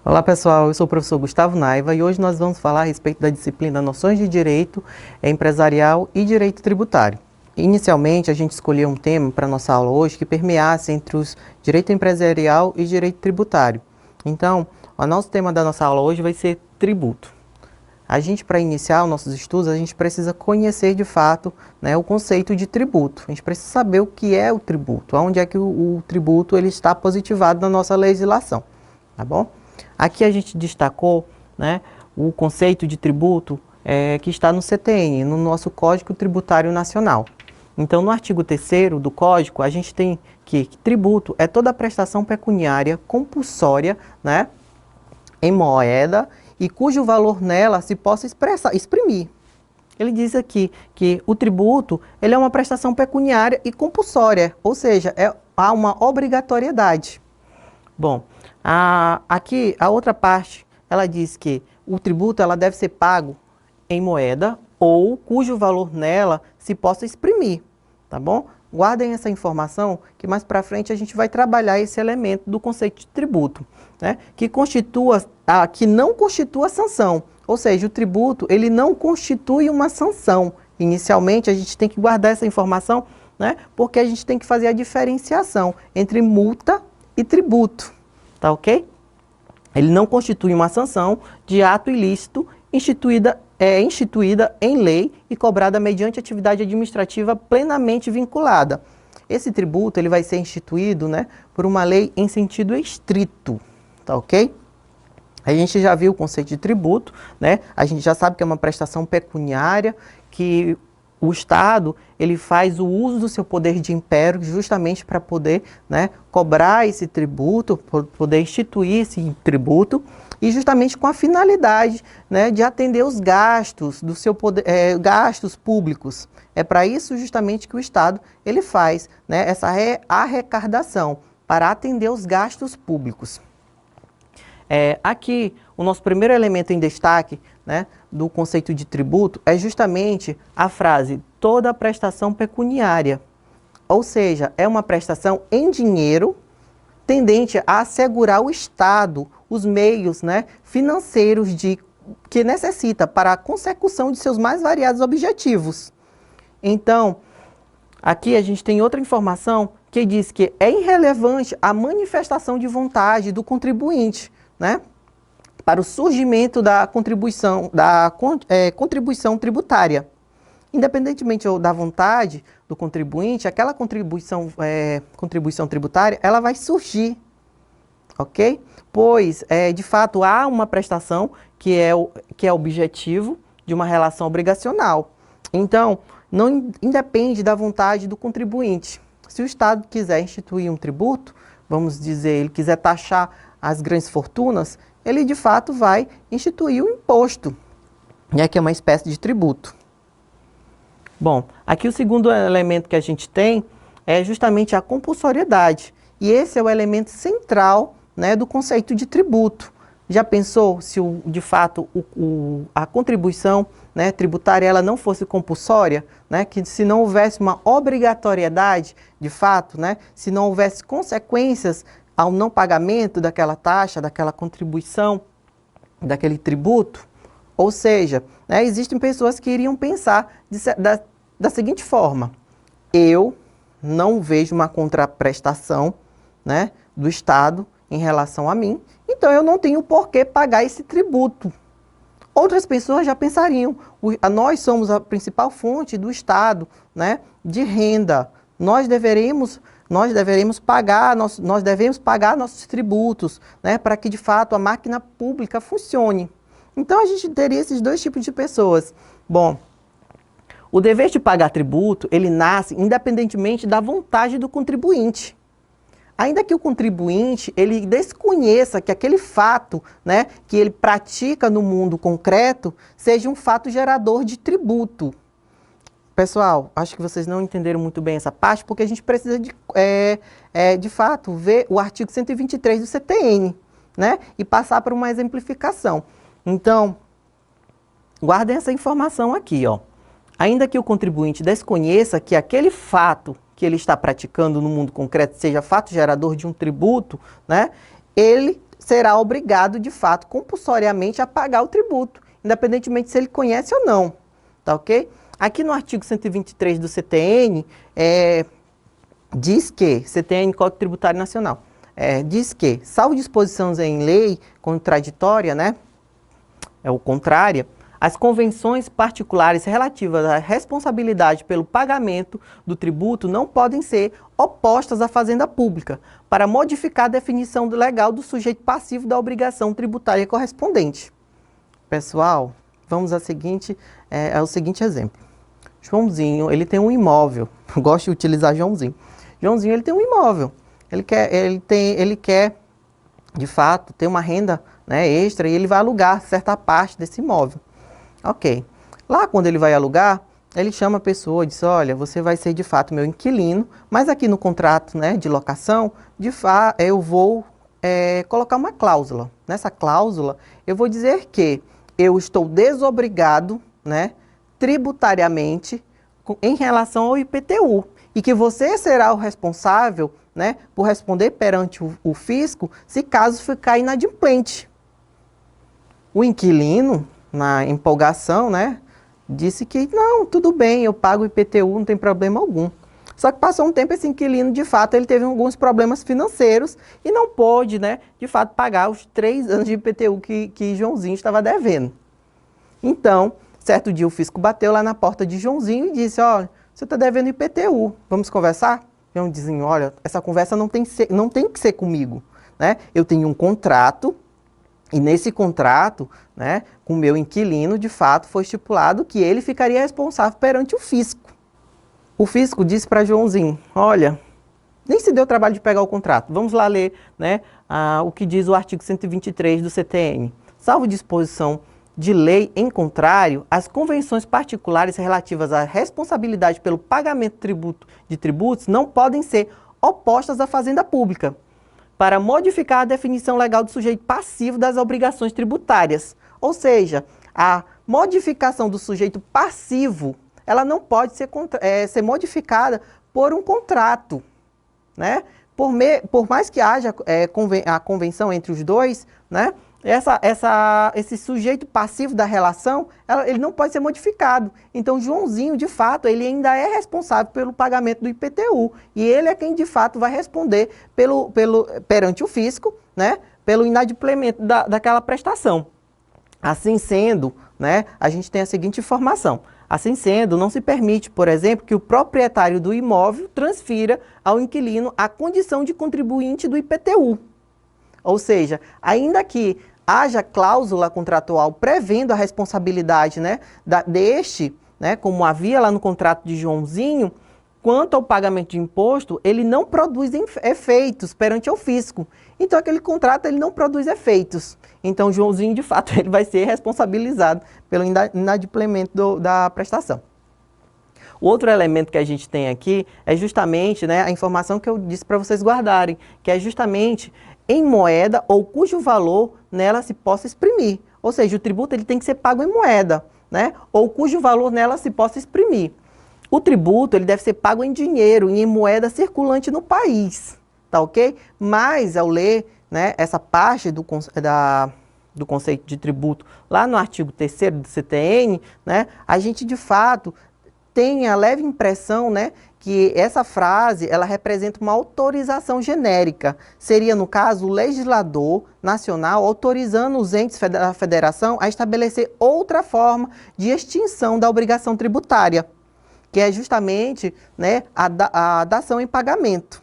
Olá pessoal, eu sou o professor Gustavo Naiva e hoje nós vamos falar a respeito da disciplina Noções de Direito Empresarial e Direito Tributário. Inicialmente a gente escolheu um tema para nossa aula hoje que permeasse entre os Direito Empresarial e Direito Tributário. Então, o nosso tema da nossa aula hoje vai ser tributo. Para iniciar os nossos estudos, a gente precisa conhecer de fato, né, o conceito de tributo. A gente precisa saber o que é o tributo, onde é que o tributo ele está positivado na nossa legislação, tá bom? Aqui a gente destacou, né, o conceito de tributo que está no CTN, no nosso Código Tributário Nacional. Então, no artigo 3º do Código, a gente tem que tributo é toda prestação pecuniária compulsória, né, em moeda e cujo valor nela se possa exprimir. Ele diz aqui que o tributo ele é uma prestação pecuniária e compulsória, ou seja, há uma obrigatoriedade. Bom, aqui a outra parte, ela diz que o tributo ela deve ser pago em moeda ou cujo valor nela se possa exprimir, tá bom? Guardem essa informação que mais para frente a gente vai trabalhar esse elemento do conceito de tributo, né? Que não constitua sanção, ou seja, o tributo ele não constitui uma sanção. Inicialmente a gente tem que guardar essa informação, né? Porque a gente tem que fazer a diferenciação entre multa e tributo, tá ok? Ele não constitui uma sanção de ato ilícito instituída em lei e cobrada mediante atividade administrativa plenamente vinculada. Esse tributo ele vai ser instituído, né, por uma lei em sentido estrito, tá ok? A gente já viu o conceito de tributo, né? A gente já sabe que é uma prestação pecuniária que o Estado ele faz o uso do seu poder de império justamente para poder, né, cobrar esse tributo, poder instituir esse tributo e justamente com a finalidade, né, de atender os gastos do seu poder, gastos públicos. É para isso justamente que o Estado ele faz, né, essa arrecadação para atender os gastos públicos. Aqui, o nosso primeiro elemento em destaque, né, do conceito de tributo é justamente a frase toda prestação pecuniária. Ou seja, é uma prestação em dinheiro tendente a assegurar ao Estado os meios, né, financeiros que necessita para a consecução de seus mais variados objetivos. Então, aqui a gente tem outra informação que diz que é irrelevante a manifestação de vontade do contribuinte, né, para o surgimento da contribuição tributária. Independentemente da vontade do contribuinte, aquela contribuição tributária, ela vai surgir, ok? Pois, de fato, há uma prestação que é objetivo de uma relação obrigacional. Então, não independe da vontade do contribuinte. Se o Estado quiser instituir um tributo, vamos dizer, ele quiser taxar as grandes fortunas, ele de fato vai instituir o imposto, né, que é uma espécie de tributo. Bom, aqui o segundo elemento que a gente tem é justamente a compulsoriedade. E esse é o elemento central, né, do conceito de tributo. Já pensou se de fato a contribuição, né, tributária ela não fosse compulsória, né, que se não houvesse uma obrigatoriedade de fato, né, se não houvesse consequências ao não pagamento daquela taxa, daquela contribuição, daquele tributo? Ou seja, né, existem pessoas que iriam pensar da seguinte forma: eu não vejo uma contraprestação, né, do Estado em relação a mim, então eu não tenho por que pagar esse tributo. Outras pessoas já pensariam: nós somos a principal fonte do Estado, né, de renda, nós devemos pagar nossos tributos, né, para que de fato a máquina pública funcione. Então a gente teria esses dois tipos de pessoas. Bom, o dever de pagar tributo, ele nasce independentemente da vontade do contribuinte. Ainda que o contribuinte ele desconheça que aquele fato, né, que ele pratica no mundo concreto seja um fato gerador de tributo. Pessoal, acho que vocês não entenderam muito bem essa parte, porque a gente precisa de fato ver o artigo 123 do CTN, né, e passar por uma exemplificação. Então, Guardem essa informação aqui, ó. Ainda que o contribuinte desconheça que aquele fato que ele está praticando no mundo concreto seja fato gerador de um tributo, né, ele será obrigado, de fato, compulsoriamente a pagar o tributo, independentemente se ele conhece ou não, tá ok? Aqui no artigo 123 do CTN, diz que, CTN, Código Tributário Nacional, diz que, salvo disposições em lei contraditória, né, ou contrária, as convenções particulares relativas à responsabilidade pelo pagamento do tributo não podem ser opostas à fazenda pública para modificar a definição legal do sujeito passivo da obrigação tributária correspondente. Pessoal, vamos ao seguinte exemplo. Joãozinho, ele tem um imóvel. Eu gosto de utilizar Joãozinho. Joãozinho, ele tem um imóvel. Ele quer, de fato, ter uma renda, né, extra, e ele vai alugar certa parte desse imóvel. Ok. Lá, quando ele vai alugar, ele chama a pessoa e diz, olha, você vai ser, de fato, meu inquilino, mas aqui no contrato, né, de locação, eu vou colocar uma cláusula. Nessa cláusula, eu vou dizer que eu estou desobrigado, né, tributariamente em relação ao IPTU, e que você será o responsável, né, por responder perante o fisco se caso ficar inadimplente. O inquilino, na empolgação, né, disse que não, tudo bem, eu pago o IPTU, não tem problema algum. Só que passou um tempo, esse inquilino, de fato, ele teve alguns problemas financeiros e não pôde, né, de fato, pagar os 3 anos de IPTU que Joãozinho estava devendo. Então, certo dia o fisco bateu lá na porta de Joãozinho e disse, olha, você está devendo IPTU, vamos conversar? Joãozinho, olha, essa conversa não tem que ser comigo, né? Eu tenho um contrato. E nesse contrato, né, com o meu inquilino, de fato, foi estipulado que ele ficaria responsável perante o fisco. O fisco disse para Joãozinho, olha, nem se deu o trabalho de pegar o contrato. Vamos lá ler, né, o que diz o artigo 123 do CTN. Salvo disposição de lei em contrário, as convenções particulares relativas à responsabilidade pelo pagamento de tributos não podem ser opostas à fazenda pública, para modificar a definição legal do sujeito passivo das obrigações tributárias. Ou seja, a modificação do sujeito passivo, ela não pode ser modificada por um contrato, né? Por mais que haja a convenção entre os dois, né? Esse sujeito passivo da relação, ele não pode ser modificado. Então, Joãozinho, de fato, ele ainda é responsável pelo pagamento do IPTU. E ele é quem, de fato, vai responder perante o fisco, né, pelo inadimplemento daquela prestação. Assim sendo, né, a gente tem a seguinte informação. Assim sendo, não se permite, por exemplo, que o proprietário do imóvel transfira ao inquilino a condição de contribuinte do IPTU. Ou seja, ainda que haja cláusula contratual prevendo a responsabilidade, né, deste, né, como havia lá no contrato de Joãozinho, quanto ao pagamento de imposto, ele não produz efeitos perante o fisco. Então, aquele contrato ele não produz efeitos. Então, Joãozinho, de fato, ele vai ser responsabilizado pelo inadimplemento da prestação. O outro elemento que a gente tem aqui é justamente, né, a informação que eu disse para vocês guardarem, que é justamente em moeda ou cujo valor nela se possa exprimir. Ou seja, o tributo ele tem que ser pago em moeda, né? Ou cujo valor nela se possa exprimir. O tributo ele deve ser pago em dinheiro e em moeda circulante no país, tá ok? Mas ao ler, né, essa parte do conceito de tributo lá no artigo 3º do CTN, né, a gente de fato tem a leve impressão, né, que essa frase, ela representa uma autorização genérica. Seria, no caso, o legislador nacional autorizando os entes da federação a estabelecer outra forma de extinção da obrigação tributária, que é justamente, né, a dação em pagamento.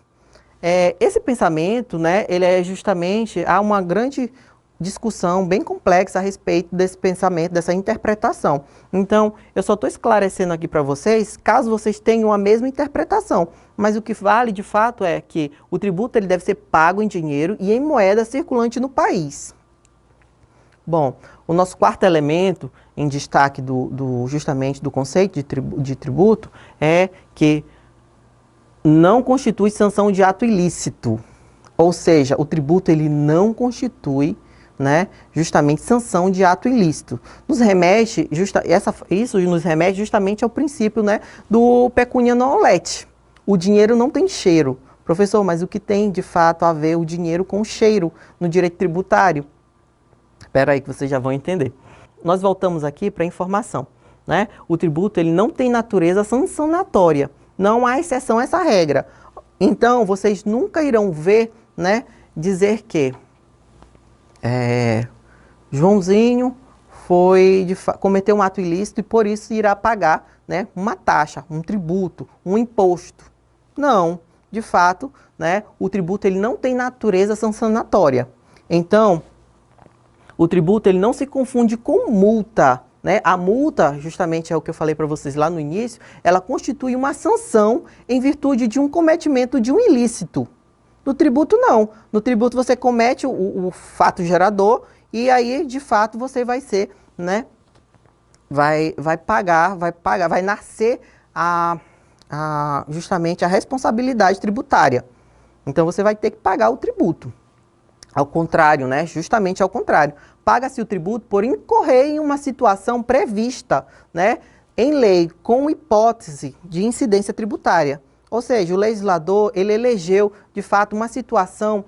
Esse pensamento, né, ele é justamente, há uma grande discussão bem complexa a respeito desse pensamento, dessa interpretação. Então, eu só estou esclarecendo aqui para vocês, caso vocês tenham a mesma interpretação, mas o que vale de fato é que o tributo ele deve ser pago em dinheiro e em moeda circulante no país. Bom, o nosso quarto elemento em destaque justamente do conceito de tributo é que não constitui sanção de ato ilícito, ou seja, o tributo ele não constitui, né, justamente sanção de ato ilícito. Nos remete, isso nos remete justamente ao princípio, né, do pecunia non olet. O dinheiro não tem cheiro. Professor, mas o que tem de fato a ver o dinheiro com o cheiro no direito tributário? Espera aí que vocês já vão entender. Nós voltamos aqui para a informação, né? O tributo ele não tem natureza sancionatória. Não há exceção a essa regra. Então, vocês nunca irão ver, né, dizer que Joãozinho cometeu um ato ilícito e por isso irá pagar, né, uma taxa, um tributo, um imposto. Não, de fato, né, o tributo ele não tem natureza sancionatória. Então, o tributo ele não se confunde com multa, né? A multa, justamente é o que eu falei para vocês lá no início, ela constitui uma sanção em virtude de um cometimento de um ilícito. No tributo não. No tributo você comete o fato gerador e aí, de fato, você vai ser, né? Vai nascer justamente a responsabilidade tributária. Então você vai ter que pagar o tributo. Ao contrário, né? Justamente ao contrário. Paga-se o tributo por incorrer em uma situação prevista, né, em lei, com hipótese de incidência tributária. Ou seja, o legislador, ele elegeu, de fato, uma situação,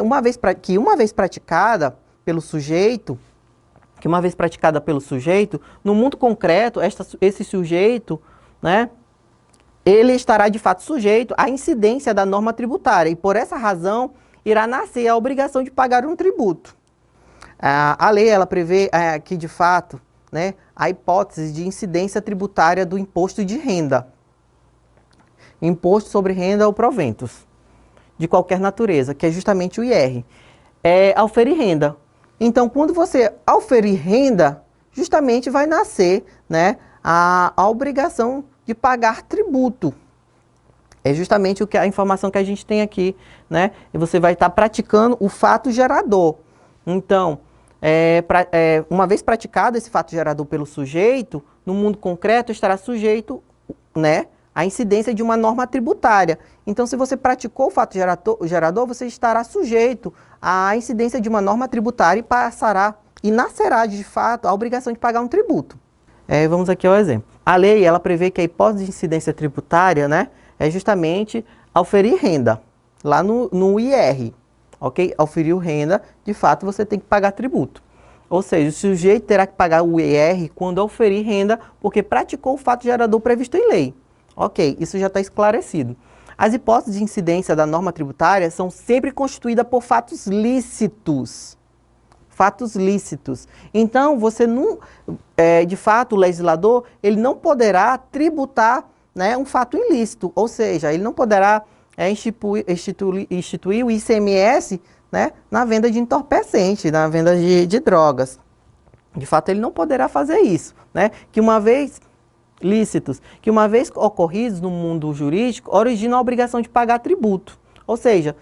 uma vez praticada pelo sujeito, no mundo concreto, esse sujeito, né, ele estará, de fato, sujeito à incidência da norma tributária. E, por essa razão, irá nascer a obrigação de pagar um tributo. A lei, ela prevê que, de fato, né, a hipótese de incidência tributária do imposto de renda. Imposto sobre renda ou proventos, de qualquer natureza, que é justamente o IR. Auferir renda. Então, quando você auferir renda, justamente vai nascer, né, a obrigação de pagar tributo. É justamente a informação que a gente tem aqui, né? E você vai estar praticando o fato gerador. Então, uma vez praticado esse fato gerador pelo sujeito, no mundo concreto estará sujeito, né, à incidência de uma norma tributária. Então, se você praticou o fato gerador, você estará sujeito à incidência de uma norma tributária e nascerá, de fato, a obrigação de pagar um tributo. Vamos aqui ao exemplo. A lei, ela prevê que a hipótese de incidência tributária, né, é justamente auferir renda, lá no IR, ok? Auferiu renda, de fato, você tem que pagar tributo. Ou seja, o sujeito terá que pagar o IR quando auferir renda, porque praticou o fato gerador previsto em lei. Ok, isso já está esclarecido. As hipóteses de incidência da norma tributária são sempre constituídas por fatos lícitos. Fatos lícitos. Então, você não, de fato, o legislador, ele não poderá tributar, né, um fato ilícito, ou seja, ele não poderá instituir o ICMS, né, na venda de entorpecente, na venda de drogas. De fato, ele não poderá fazer isso, né, que uma vez ocorridos no mundo jurídico, originam a obrigação de pagar tributo, ou seja,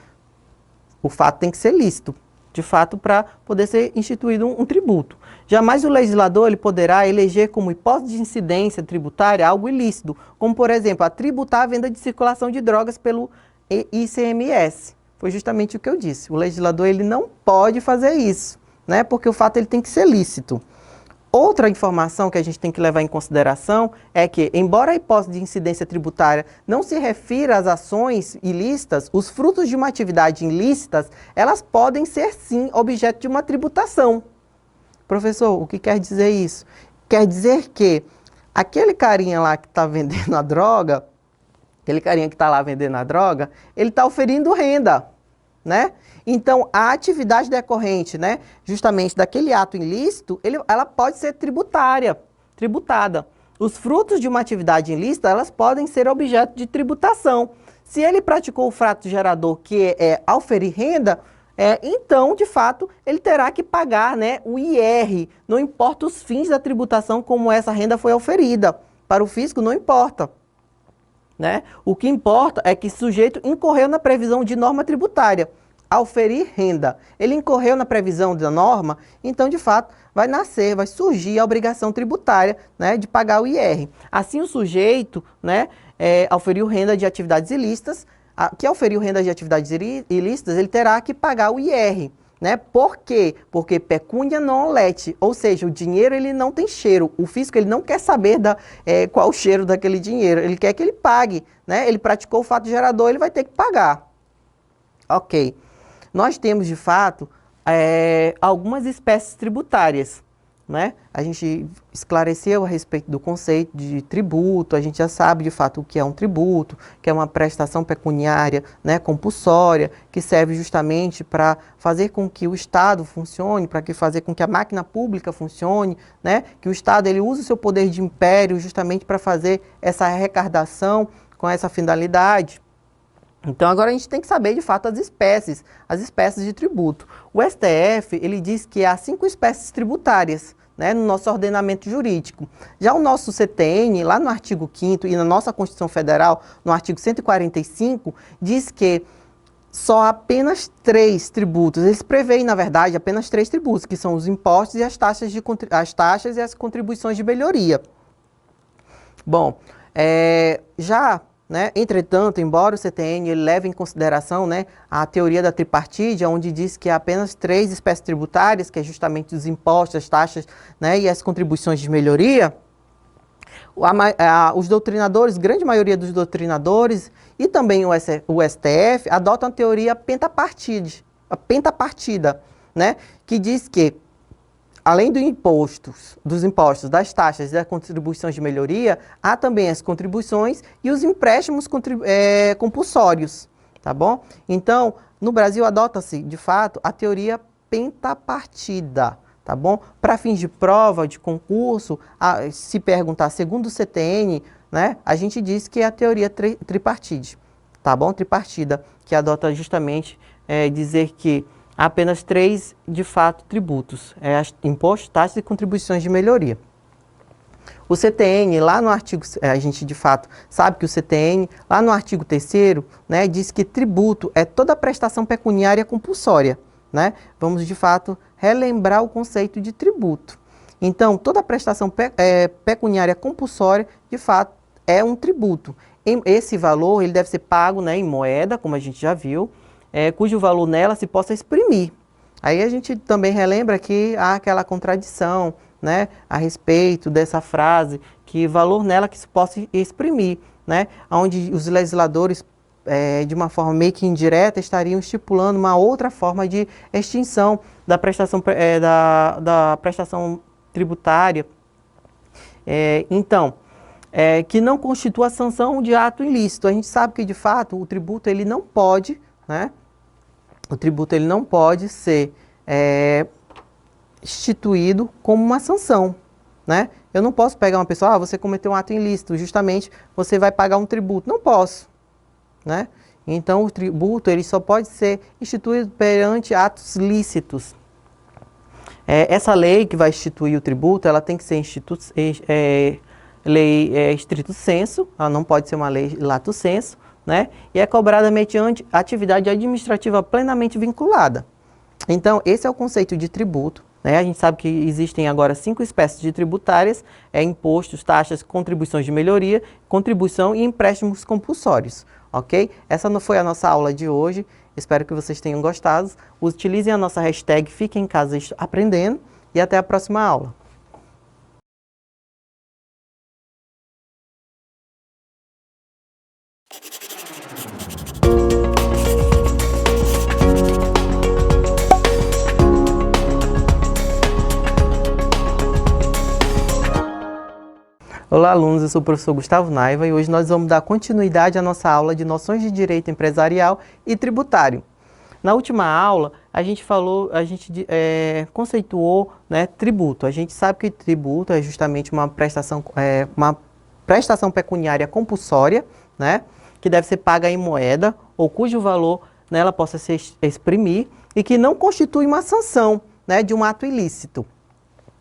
o fato tem que ser lícito, de fato, para poder ser instituído um tributo. Jamais o legislador ele poderá eleger como hipótese de incidência tributária algo ilícito, como, por exemplo, a tributar a venda de circulação de drogas pelo ICMS. Foi justamente o que eu disse. O legislador ele não pode fazer isso, né? Porque o fato ele tem que ser lícito. Outra informação que a gente tem que levar em consideração é que, embora a hipótese de incidência tributária não se refira às ações ilícitas, os frutos de uma atividade ilícita, elas podem ser, sim, objeto de uma tributação. Professor, o que quer dizer isso? Quer dizer que aquele carinha lá que está vendendo a droga, ele está oferindo renda, né? Então, a atividade decorrente, né, justamente daquele ato ilícito, ela pode ser tributada. Os frutos de uma atividade ilícita, elas podem ser objeto de tributação. Se ele praticou o fato gerador, que é auferir renda, então, de fato, ele terá que pagar, né, o IR. Não importa os fins da tributação, como essa renda foi auferida. Para o fisco, não importa, né? O que importa é que o sujeito incorreu na previsão de norma tributária. Auferir renda. Ele incorreu na previsão da norma, então, de fato, vai surgir a obrigação tributária, né, de pagar o IR. Assim, o sujeito, né, auferiu renda de atividades ilícitas, ele terá que pagar o IR, né? Por quê? Porque pecúnia non olet, ou seja, o dinheiro ele não tem cheiro. O fisco ele não quer saber qual o cheiro daquele dinheiro, ele quer que ele pague, né? Ele praticou o fato gerador, ele vai ter que pagar. Ok. Nós temos, de fato, algumas espécies tributárias, né? A gente esclareceu a respeito do conceito de tributo, a gente já sabe, de fato, o que é um tributo, que é uma prestação pecuniária, né, compulsória, que serve justamente para fazer com que o Estado funcione, para fazer com que a máquina pública funcione, né? Que o Estado ele use o seu poder de império justamente para fazer essa arrecadação com essa finalidade. Então, agora a gente tem que saber, de fato, as espécies de tributo. O STF, ele diz que há 5 espécies tributárias, né, no nosso ordenamento jurídico. Já o nosso CTN, lá no artigo 5º e na nossa Constituição Federal, no artigo 145, diz que só apenas 3 tributos, eles preveem, na verdade, apenas 3 tributos, que são os impostos e as taxas e as contribuições de melhoria. Bom, né, entretanto, embora o CTN ele leve em consideração, né, a teoria da tripartite, onde diz que há apenas 3 espécies tributárias, que é justamente os impostos, as taxas, né, e as contribuições de melhoria, os doutrinadores, grande maioria dos doutrinadores e também o STF adotam a teoria pentapartida, né, que diz que além dos impostos, das taxas e das contribuições de melhoria, há também as contribuições e os empréstimos compulsórios, tá bom? Então, no Brasil adota-se, de fato, a teoria pentapartida, tá bom? Para fins de prova, de concurso, se perguntar segundo o CTN, né, a gente diz que é a teoria tripartite, tá bom? Tripartida, que adota justamente dizer que há apenas 3, de fato, tributos, impostos, taxas e contribuições de melhoria. O CTN, lá no artigo, a gente de fato sabe que o CTN, lá no artigo 3º, né, diz que tributo é toda prestação pecuniária compulsória, né? Vamos de fato relembrar o conceito de tributo. Então, toda prestação pecuniária compulsória, de fato, é um tributo. Esse valor ele deve ser pago, né, em moeda, como a gente já viu, cujo valor nela se possa exprimir. Aí a gente também relembra que há aquela contradição, né, a respeito dessa frase, que valor nela que se possa exprimir, né, onde os legisladores, de uma forma meio que indireta, estariam estipulando uma outra forma de extinção da prestação, da prestação tributária. Que não constitua a sanção de ato ilícito. A gente sabe que, de fato, o tributo ele não pode, né, o tributo ele não pode ser instituído como uma sanção, né? Eu não posso pegar uma pessoa, você cometeu um ato ilícito, justamente você vai pagar um tributo. Não posso, né? Então o tributo ele só pode ser instituído perante atos lícitos. Essa lei que vai instituir o tributo, ela tem que ser lei estrito sensu, ela não pode ser uma lei lato sensu, né? E é cobrada mediante atividade administrativa plenamente vinculada. Então, esse é o conceito de tributo, né? A gente sabe que existem agora 5 espécies de tributárias, impostos, taxas, contribuições de melhoria, contribuição e empréstimos compulsórios, ok? Essa não foi a nossa aula de hoje, espero que vocês tenham gostado. Utilizem a nossa hashtag Fiquem em Casa Aprendendo e até a próxima aula. Olá, alunos, eu sou o professor Gustavo Naiva e hoje nós vamos dar continuidade à nossa aula de noções de direito empresarial e tributário. Na última aula, a gente conceituou, né, tributo. A gente sabe que tributo é justamente uma prestação pecuniária compulsória, né, que deve ser paga em moeda ou cujo valor nela possa se exprimir e que não constitui uma sanção, né, de um ato ilícito.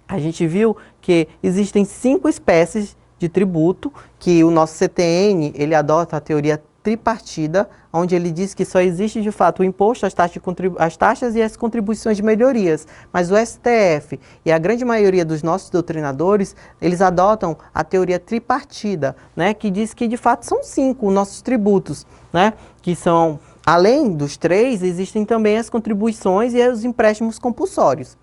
A gente viu que existem 5 espécies de tributo, que o nosso CTN ele adota a teoria tripartida, onde ele diz que só existe de fato o imposto, as taxas e as contribuições de melhorias. Mas o STF e a grande maioria dos nossos doutrinadores, eles adotam a teoria tripartida, né, que diz que de fato são 5 os nossos tributos, né, que são Além dos três, existem também as contribuições e os empréstimos compulsórios.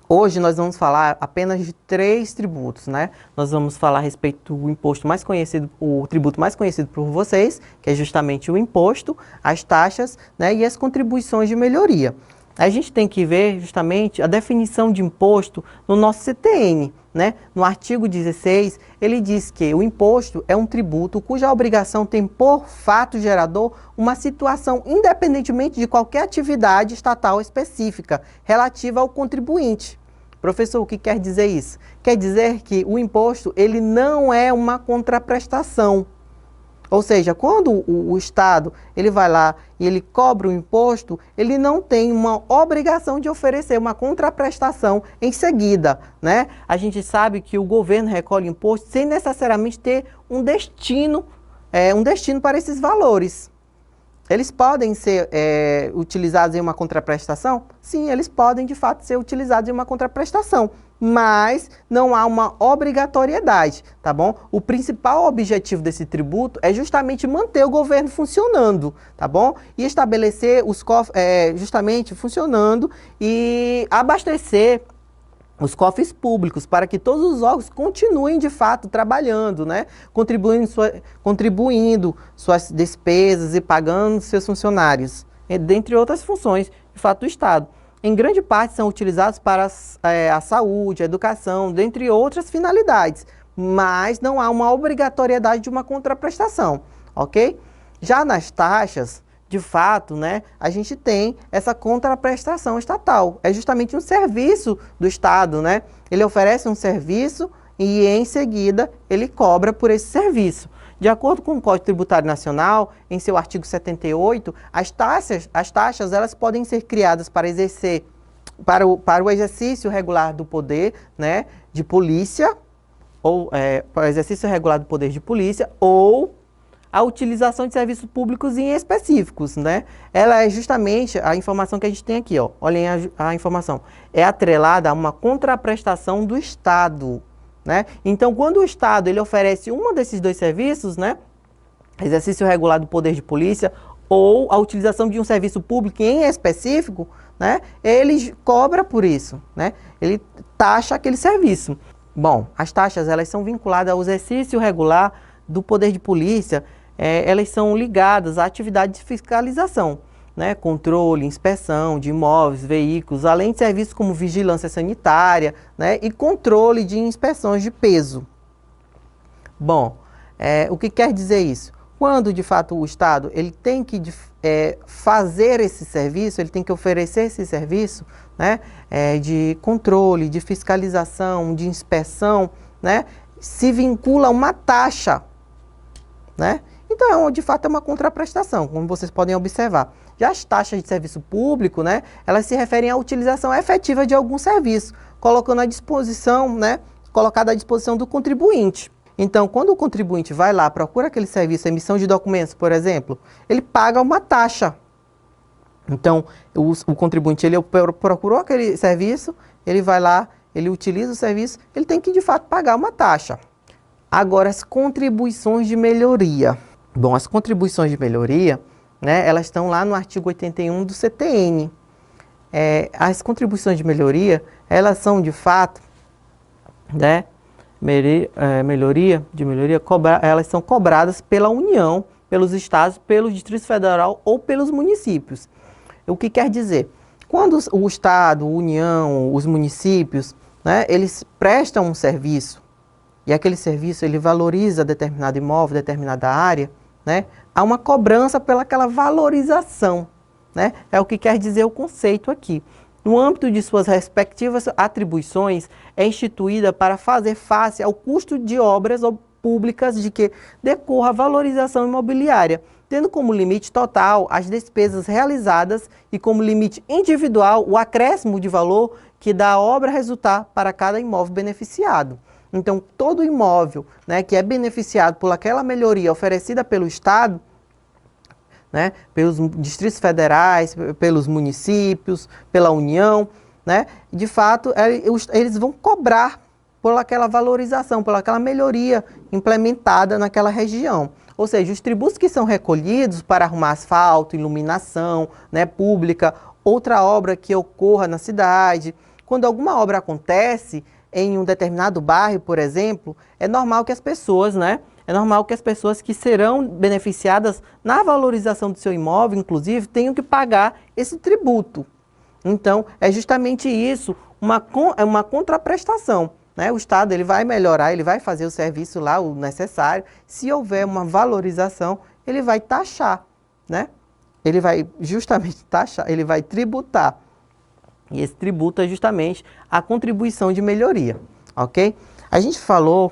Hoje nós vamos falar apenas de 3 tributos, né? Nós vamos falar a respeito do imposto mais conhecido, o tributo mais conhecido por vocês, que é justamente o imposto, as taxas, né, e as contribuições de melhoria. A gente tem que ver justamente a definição de imposto no nosso CTN, né? No artigo 16, ele diz que o imposto é um tributo cuja obrigação tem por fato gerador uma situação independentemente de qualquer atividade estatal específica relativa ao contribuinte. Professor, o que quer dizer isso? Quer dizer que o imposto ele não é uma contraprestação. Ou seja, quando o Estado ele vai lá e ele cobra o imposto, ele não tem uma obrigação de oferecer uma contraprestação em seguida, né? A gente sabe que o governo recolhe imposto sem necessariamente ter um destino para esses valores. Eles podem ser utilizados em uma contraprestação? Sim, eles podem de fato ser utilizados em uma contraprestação, mas não há uma obrigatoriedade, tá bom? O principal objetivo desse tributo é justamente manter o governo funcionando, tá bom? E estabelecer os cofres justamente funcionando e abastecer os cofres públicos, para que todos os órgãos continuem de fato trabalhando, né? Contribuindo suas despesas e pagando seus funcionários, dentre outras funções, de fato, do Estado. Em grande parte são utilizados para a saúde, a educação, dentre outras finalidades, mas não há uma obrigatoriedade de uma contraprestação, ok? Já nas taxas, de fato, né, a gente tem essa contraprestação estatal. É justamente um serviço do Estado, né? Ele oferece um serviço e, em seguida, ele cobra por esse serviço. De acordo com o Código Tributário Nacional, em seu artigo 78, as taxas elas podem ser criadas para exercer, para o exercício regular do poder, né, de polícia, ou para o exercício regular do poder de polícia, ou a utilização de serviços públicos em específicos, né? Ela é justamente a informação que a gente tem aqui, ó. Olhem a informação. É atrelada a uma contraprestação do Estado, né? Então, quando o Estado ele oferece um desses dois serviços, né? Exercício regular do poder de polícia ou a utilização de um serviço público em específico, né? Ele cobra por isso, né? Ele taxa aquele serviço. Bom, as taxas elas são vinculadas ao exercício regular do poder de polícia. Elas são ligadas à atividade de fiscalização, né? Controle, inspeção de imóveis, veículos, além de serviços como vigilância sanitária, né? E controle de inspeções de peso. Bom, o que quer dizer isso? Quando, de fato, o Estado ele tem que fazer esse serviço, ele tem que oferecer esse serviço, né? De controle, de fiscalização, de inspeção, né? Se vincula a uma taxa, né? Então, de fato, é uma contraprestação, como vocês podem observar. Já as taxas de serviço público, né, elas se referem à utilização efetiva de algum serviço, colocando à disposição, né, colocado à disposição do contribuinte. Então, quando o contribuinte vai lá, procura aquele serviço, emissão de documentos, por exemplo, ele paga uma taxa. Então, o contribuinte, ele procurou aquele serviço, ele vai lá, ele utiliza o serviço, ele tem que, de fato, pagar uma taxa. Agora, as contribuições de melhoria. Bom, as contribuições de melhoria, né, elas estão lá no artigo 81 do CTN. As contribuições de melhoria, elas são, de fato, né, elas são cobradas pela União, pelos estados, pelo Distrito Federal ou pelos municípios. O que quer dizer? Quando o Estado, a União, os municípios, né, eles prestam um serviço, e aquele serviço ele valoriza determinado imóvel, determinada área, né, há uma cobrança pelaquela valorização, né? É o que quer dizer o conceito aqui. No âmbito de suas respectivas atribuições, é instituída para fazer face ao custo de obras públicas de que decorra a valorização imobiliária, tendo como limite total as despesas realizadas e como limite individual o acréscimo de valor que da obra resultar para cada imóvel beneficiado. Então, todo imóvel, né, que é beneficiado por aquela melhoria oferecida pelo Estado, né, pelos distritos federais, pelos municípios, pela União, né, de fato, eles vão cobrar por aquela valorização, por aquela melhoria implementada naquela região. Ou seja, os tributos que são recolhidos para arrumar asfalto, iluminação, né, pública, outra obra que ocorra na cidade. Quando alguma obra acontece em um determinado bairro, por exemplo, é normal que as pessoas, né, é normal que as pessoas que serão beneficiadas na valorização do seu imóvel, inclusive, tenham que pagar esse tributo. Então, é justamente isso, uma contraprestação, né? O Estado ele vai melhorar, ele vai fazer o serviço lá, o necessário. Se houver uma valorização, ele vai taxar, né? Ele vai justamente taxar, ele vai tributar. E esse tributo é justamente a contribuição de melhoria, ok? A gente falou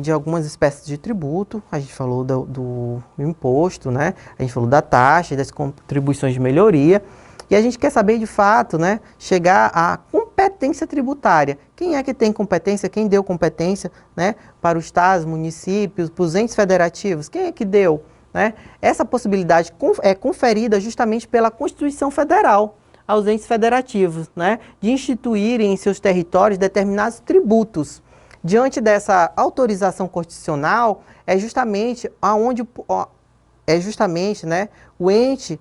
de algumas espécies de tributo, a gente falou do imposto, né? A gente falou da taxa, das contribuições de melhoria. E a gente quer saber, de fato, né, chegar à competência tributária. Quem é que tem competência? Quem deu competência, né, para os estados, municípios, para os entes federativos? Quem é que deu? Né? Essa possibilidade é conferida justamente pela Constituição Federal aos entes federativos, né, de instituírem em seus territórios determinados tributos. Diante dessa autorização constitucional, é justamente né, o ente,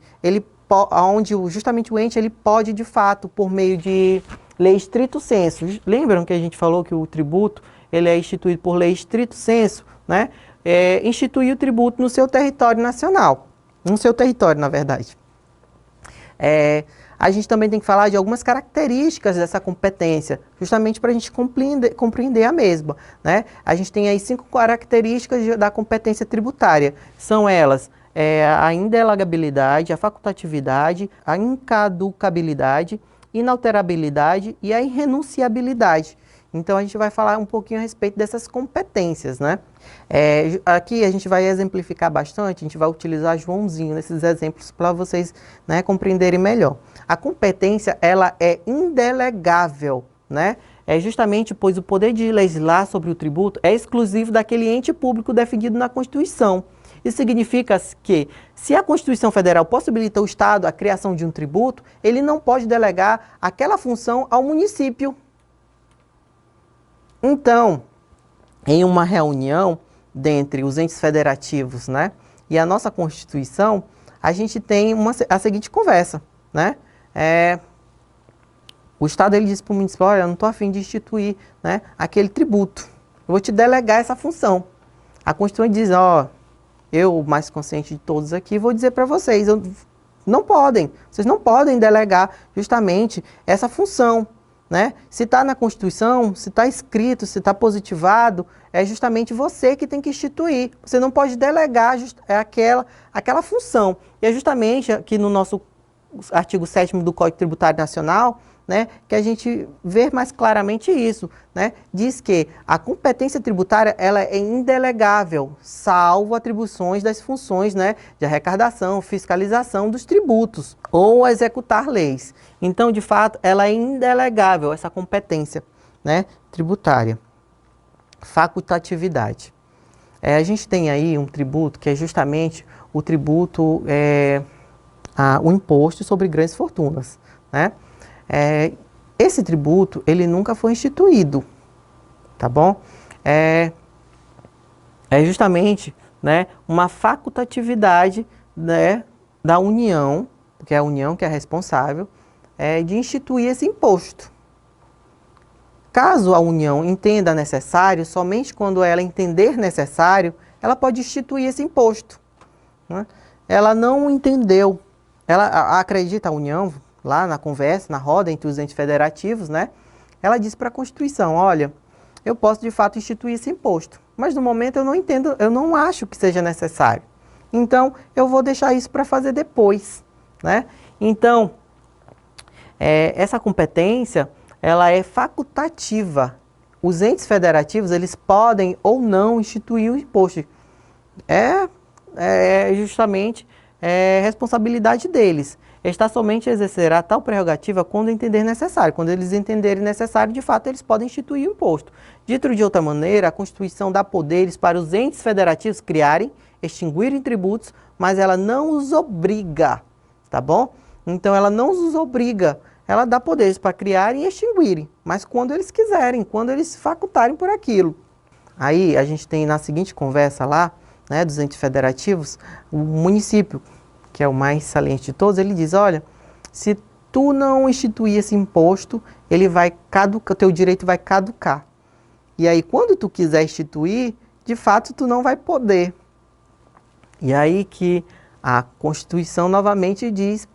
onde justamente o ente ele pode, de fato, por meio de lei estrito sensu. Lembram que a gente falou que o tributo ele é instituído por lei estrito sensu, né? Instituir o tributo no seu território nacional, no seu território, na verdade. A gente também tem que falar de algumas características dessa competência, justamente para a gente compreender a mesma, né? A gente tem aí 5 características da competência tributária. São elas: a indelegabilidade, a facultatividade, a incaducabilidade, inalterabilidade e a irrenunciabilidade. Então, a gente vai falar um pouquinho a respeito dessas competências, né? Aqui a gente vai exemplificar bastante, a gente vai utilizar Joãozinho nesses exemplos para vocês, né, compreenderem melhor. A competência, ela é indelegável, né? É justamente pois o poder de legislar sobre o tributo é exclusivo daquele ente público definido na Constituição. Isso significa que, se a Constituição Federal possibilita ao Estado a criação de um tributo, ele não pode delegar aquela função ao município. Então, em uma reunião dentre os entes federativos, né, e a nossa Constituição, a gente tem a seguinte conversa, né? O Estado ele diz para o município: olha, eu não estou a fim de instituir, né, aquele tributo, eu vou te delegar essa função. A Constituição diz: ó, eu, o mais consciente de todos aqui, vou dizer para vocês, vocês não podem delegar justamente essa função, né? Se está na Constituição, se está escrito, se está positivado, é justamente você que tem que instituir. Você não pode delegar aquela função. E é justamente aqui no nosso artigo 7º do Código Tributário Nacional, né, que a gente vê mais claramente isso, né? Diz que a competência tributária ela é indelegável, salvo atribuições das funções, né, de arrecadação, fiscalização dos tributos ou executar leis. Então, de fato, ela é indelegável, essa competência, né, tributária. Facultatividade. A gente tem aí um tributo que é justamente o tributo, o imposto sobre grandes fortunas, né? Esse tributo, ele nunca foi instituído, tá bom? É justamente, né, uma facultatividade, né, da União, porque é a União que é responsável, de instituir esse imposto. Caso a União entenda necessário, somente quando ela entender necessário, ela pode instituir esse imposto, né? Ela não entendeu, ela acredita, a União, lá na conversa, na roda entre os entes federativos, né? Ela disse para a Constituição: olha, eu posso de fato instituir esse imposto, mas no momento eu não entendo, eu não acho que seja necessário. Então, eu vou deixar isso para fazer depois, né? Então, essa competência, ela é facultativa. Os entes federativos, eles podem ou não instituir o imposto. Justamente responsabilidade deles. Está somente exercerá tal prerrogativa quando entender necessário. Quando eles entenderem necessário, de fato, eles podem instituir o imposto. Dito de outra maneira, a Constituição dá poderes para os entes federativos criarem, extinguirem tributos, mas ela não os obriga, tá bom? Então, ela não os obriga. Ela dá poderes para criarem e extinguirem, mas quando eles quiserem, quando eles facultarem por aquilo. Aí, a gente tem na seguinte conversa lá, né, dos entes federativos, o município, que é o mais saliente de todos, ele diz, olha, se tu não instituir esse imposto, ele vai caducar, o teu direito vai caducar. E aí, quando tu quiser instituir, de fato, tu não vai poder. E aí que a Constituição novamente diz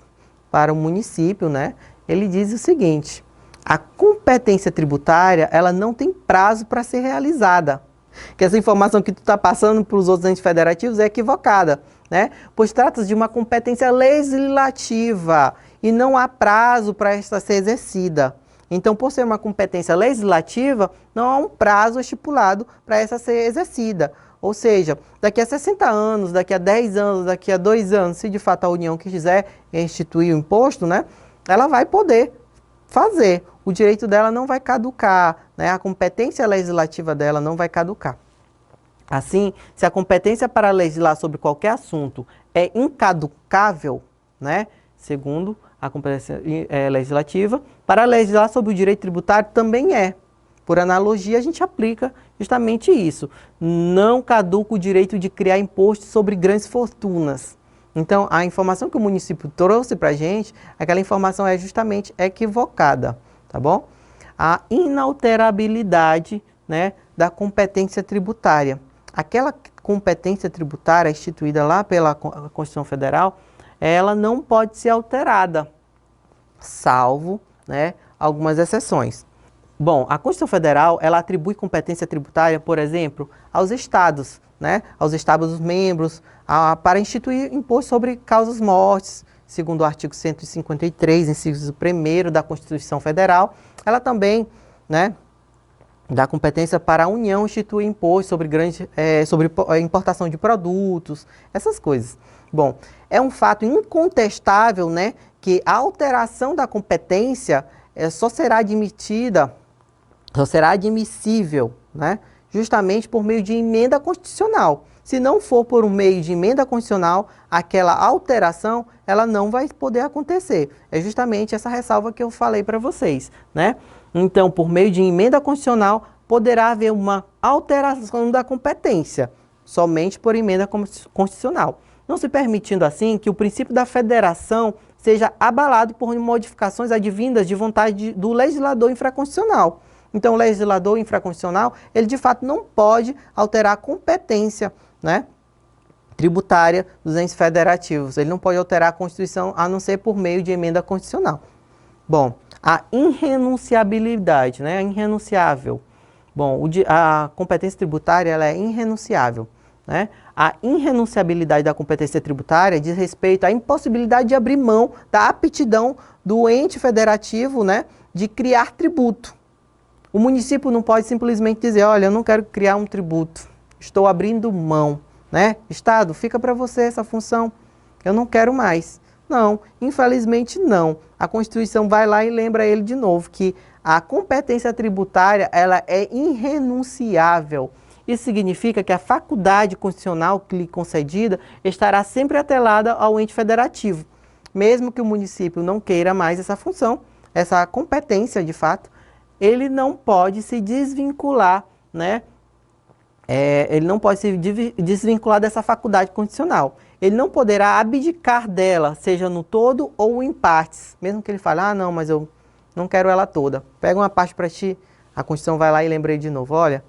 para o município, né? Ele diz o seguinte, a competência tributária, ela não tem prazo para ser realizada. Que essa informação que tu está passando para os outros entes federativos é equivocada, né? Pois trata-se de uma competência legislativa e não há prazo para esta ser exercida. Então, por ser uma competência legislativa, não há um prazo estipulado para essa ser exercida. Ou seja, daqui a 60 anos, daqui a 10 anos, daqui a 2 anos, se de fato a União quiser instituir o imposto, né, ela vai poder fazer. O direito dela não vai caducar, né, a competência legislativa dela não vai caducar. Assim, se a competência para legislar sobre qualquer assunto é incaducável, né, segundo a competência legislativa, para legislar sobre o direito tributário também é. Por analogia, a gente aplica justamente isso. Não caduca o direito de criar imposto sobre grandes fortunas. Então, a informação que o município trouxe para a gente, aquela informação é justamente equivocada, tá bom? A inalterabilidade, né, da competência tributária. Aquela competência tributária instituída lá pela Constituição Federal, ela não pode ser alterada, salvo, né, algumas exceções. Bom, a Constituição Federal, ela atribui competência tributária, por exemplo, aos estados, né, aos estados membros, para instituir imposto sobre causas mortes, segundo o artigo 153, inciso 1º da Constituição Federal. Ela também, né, dá competência para a União instituir imposto sobre sobre importação de produtos, essas coisas. Bom, é um fato incontestável, né, que a alteração da competência só será admissível, né, justamente por meio de emenda constitucional. Se não for por um meio de emenda constitucional, aquela alteração, ela não vai poder acontecer. É justamente essa ressalva que eu falei para vocês, né? Então, por meio de emenda constitucional, poderá haver uma alteração da competência, somente por emenda constitucional. Não se permitindo assim que o princípio da federação seja abalado por modificações advindas de vontade do legislador infraconstitucional. Então, o legislador infraconstitucional, ele de fato não pode alterar a competência, né, tributária dos entes federativos. Ele não pode alterar a Constituição a não ser por meio de emenda constitucional. Bom, a irrenunciabilidade, né, irrenunciável. Bom, a competência tributária, ela é irrenunciável, né? A irrenunciabilidade da competência tributária diz respeito à impossibilidade de abrir mão da aptidão do ente federativo, né, de criar tributo. O município não pode simplesmente dizer, olha, eu não quero criar um tributo, estou abrindo mão, né? Estado, fica para você essa função, eu não quero mais. Não, infelizmente não. A Constituição vai lá e lembra ele de novo que a competência tributária, ela é irrenunciável. Isso significa que a faculdade constitucional que lhe concedida estará sempre atrelada ao ente federativo. Mesmo que o município não queira mais essa função, essa competência de fato, ele não pode se desvincular, né? Ele não pode se desvincular dessa faculdade constitucional. Ele não poderá abdicar dela, seja no todo ou em partes. Mesmo que ele fale, ah, não, mas eu não quero ela toda. Pega uma parte para ti, a Constituição vai lá e lembrei de novo, olha,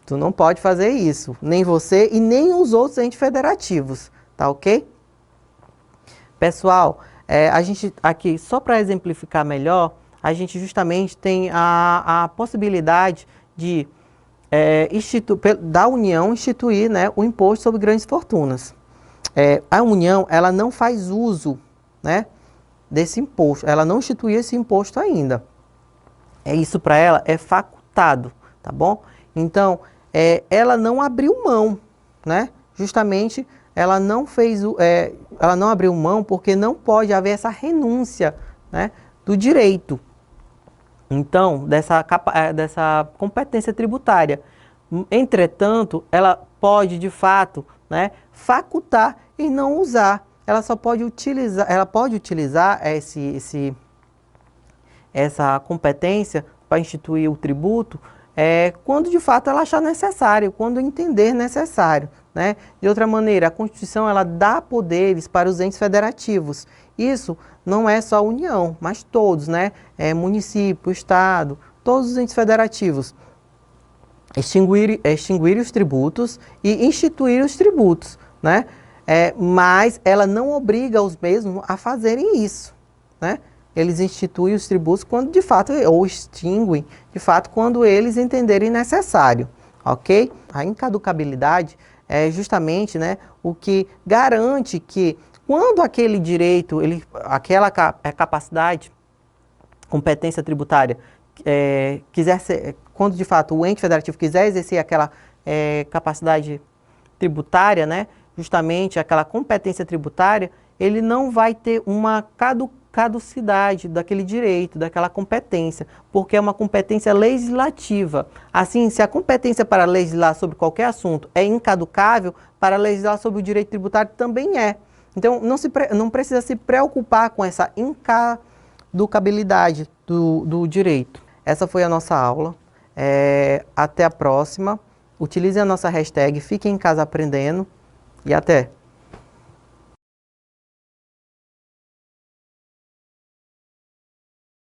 tu não pode fazer isso, nem você e nem os outros entes federativos, tá ok? Pessoal, a gente aqui, só para exemplificar melhor, a gente justamente tem a possibilidade de da União instituir, né, o imposto sobre grandes fortunas. A União, ela não faz uso, né, desse imposto, ela não instituiu esse imposto ainda. Isso para ela é facultado, tá bom? Então, ela não abriu mão, né? Justamente, ela não abriu mão porque não pode haver essa renúncia, né, do direito. Então, dessa competência tributária. Entretanto, ela pode, de fato, né, facultar e não usar. Ela só pode utilizar, essa competência para instituir o tributo quando, de fato, ela achar necessário, quando entender necessário, né? né? De outra maneira, a Constituição ela dá poderes para os entes federativos. Isso não é só a União, mas todos, né? Município, Estado, todos os entes federativos. Extinguir os tributos e instituir os tributos, né? Mas ela não obriga os mesmos a fazerem isso, né? Eles instituem os tributos quando de fato, ou extinguem de fato quando eles entenderem necessário, ok? A incaducabilidade é justamente, né, o que garante que quando aquele direito, aquela capacidade, competência tributária, quiser ser, quando de fato o ente federativo quiser exercer aquela capacidade tributária, né, justamente aquela competência tributária, ele não vai ter uma caducidade daquele direito, daquela competência, porque é uma competência legislativa. Assim, se a competência para legislar sobre qualquer assunto é incaducável, para legislar sobre o direito tributário também é. Então, não precisa se preocupar com essa incaducabilidade do direito. Essa foi a nossa aula. Até a próxima. Utilize a nossa hashtag Fique em Casa Aprendendo e até!